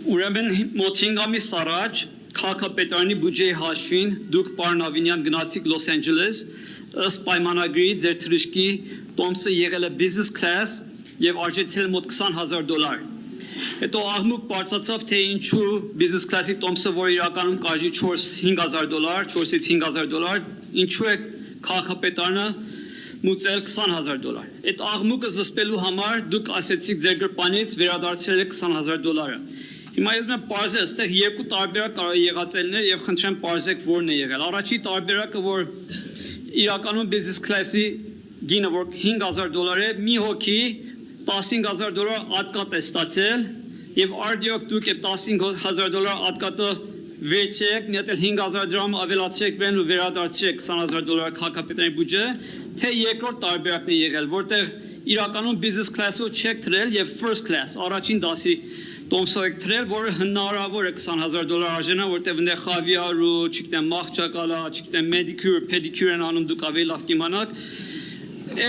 Ուրեմն մոտ 5 ամիս առաջ քաղաքապետարանի բյուջեի հաշվին դուք պարոն Ավինյան գնացիք Լոս Անջելես ըստ պայմանագրի ձեր թռիչքի տոմսը եղել է business class եւ արժեցել մոտ $20,000 Հետո աղմուկ բարձրացավ թե ինչու business class-ի տոմսը որ իրականում կարժի $4,000 4-ից $5,000 ինչու է քաղաքապետարանը մուծել $20,000 Այդ աղմուկը զսպելու համար դուք ասեցիք ձեր գրպանից վերադարձրել եք $20,000 Հիմա ես մեն պարզել, այստեղ երկու տարբերակ կարող է եղած ելներ եւ խնդրեմ պարզեք որն է եղել։ Առաջի տարբերակը որ իրականում business class-ի գինը որ $5,000 է, մի հոգի $15,000 ատկատ է ստացել եւ արդյոք դուք այդ $15,000 ատկատը վերցրեք, մի հատ էլ $5,000 ավելացրեք վեն ու վերադարձրեք $20,000 քաղաքապետարանի բյուջե, թե երկրորդ տարբերակն է եղել, որտեղ իրականում business class-ով չեք թրել եւ first class առաջին դասի տոմսով եք թրել, որը հնարավոր է $20,000 արժենա, որտեղ այնտեղ խավիար ու, չգիտեմ, մաղճակալա, չգիտեմ, pedicure, pedicure են անում դուք ավելի լավ կիմանաք,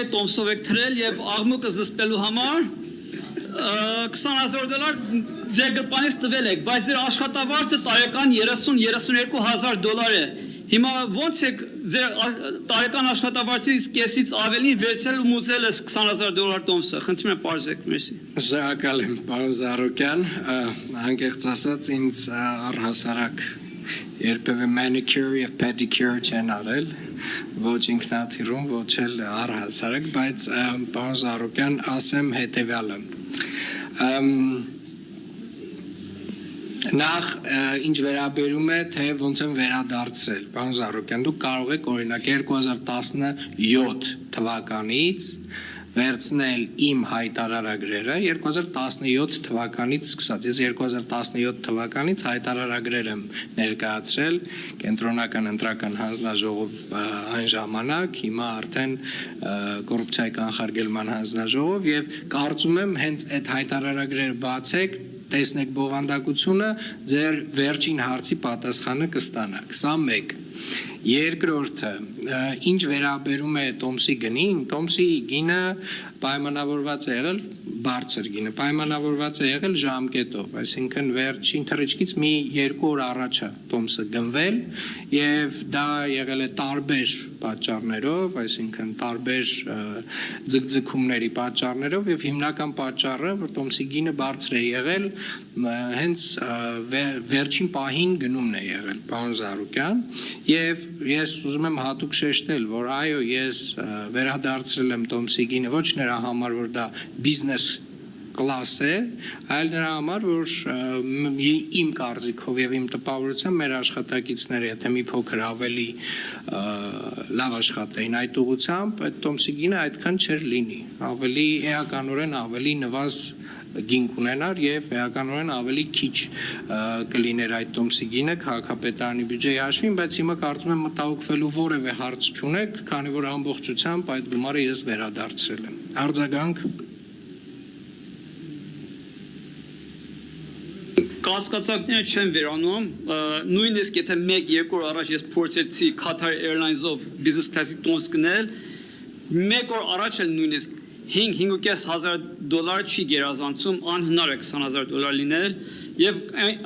այդ տոմսով եք թրել եւ աղմուկը զսպելու համար $20,000 ձեր գրպանից տվել եք, բայց ձեր աշխատավարձը տարեկան $30,000-32,000 է։ Հիմա ո՞նց եք ձեր տարեկան աշխատավարձից կեսից ավելի վերցել ու մուծել այս $20,000 տոմսը։ Խնդրում եմ պարզեք, մերսի։ Շնորհակալ եմ, պարոն Զարուկյան, անկեղծ ասած ինձ առհասարակ երբևէ manicure եւ pedicure չեն արել, ոչ ինքնաթիռում, ոչ էլ առհասարակ, բայց պարոն Զարուկյան ասեմ հետեւյալը։ Նախ ինչ վերաբերում է թե ոնց են վերադարձրել պարոն Զարուկյան դուք կարող եք օրինակ 2017 թվականից վերցնել իմ հայտարարագրերը 2017 թվականից սկսած ես 2017 թվականից հայտարարագրեր եմ ներկայացրել կենտրոնական ընտրական հանձնաժողով այն ժամանակ հիմա արդեն կոռուպցիայի կանխարգելման հանձնաժողով եւ կարծում եմ հենց այդ հայտարարագրերը բացեք տեսնեք բովանդակությունը ձեր վերջին հարցի պատասխանը կստանաք սա մեկ երկրորդը ինչ վերաբերում է տոմսի գնին տոմսի գինը պայմանավորված է եղել բարձր գինը պայմանավորված է եղել ժամկետով այսինքն վերջին թռիչքից մի 2 օր առաջ է տոմսը գնվել եւ դա եղել է տարբեր պատճառներով այսինքն տարբեր ձգձգումների պատճառներով եւ հիմնական պատճառը որ տոմսի գինը բարձր է եղել հենց վերջին պահին գնումն է եղել պարոն Զարուկյան եւ ես ուզում եմ հատուկ շեշտել որ այո ես վերադարձրել եմ տոմսի գինը ոչ նրա համար որ դա բիզնես կլաս է, այլ նրա համար, որ իմ կարծիքով եւ իմ տպավորությամբ մեր աշխատակիցները, եթե մի փոքր ավելի լավ աշխատեին այդ ուղղությամբ, այդ տոմսի գինը այդքան չէր լինի, ավելի էականորեն ավելի նվազ գին կունենար եւ էականորեն ավելի քիչ կլիներ այդ տոմսի գինը քաղաքապետարանի բյուջեի հաշվին, բայց հիմա կարծում եմ մտահոգվելու որևէ հարց չունեք, քանի որ ամբողջությամբ այդ գումարը ես վերադարձրել եմ։ Արձագանք Կասկածակները չեն վերանում, նույնիսկ եթե 1-2 օր առաջ ես փորձեցի Qatar Airlines-ով business class-ի տոմս գնել, 1 օր առաջ էլ նույնիսկ $5,500 չի գերազանցում, անհնար է $20,000 լինել եւ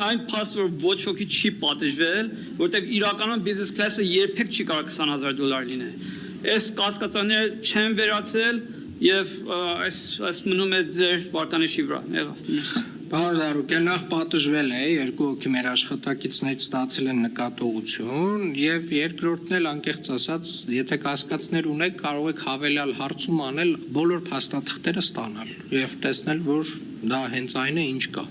այն փաստ որ ոչ ոքի չի պատժվել, որտեղ իրականում business class-ը երբեք չի կարող $20,000 լինել։ Այս կասկածները չեն վերացել եւ այս մնում է ձեր վարկանիշի վրա, եղավ։ Պարոն Զարուկյան, նախ պատժվել է, երկու հոգի մեր աշխատակիցներից ստացել են նկատողություն եւ երկրորդն էլ անկեղծ ասած, եթե կասկածներ ունեք, կարող եք հավելյալ հարցում անել բոլոր փաստաթղթերը ստանալ եւ տեսնել, որ դա հենց այն է, ինչ կա։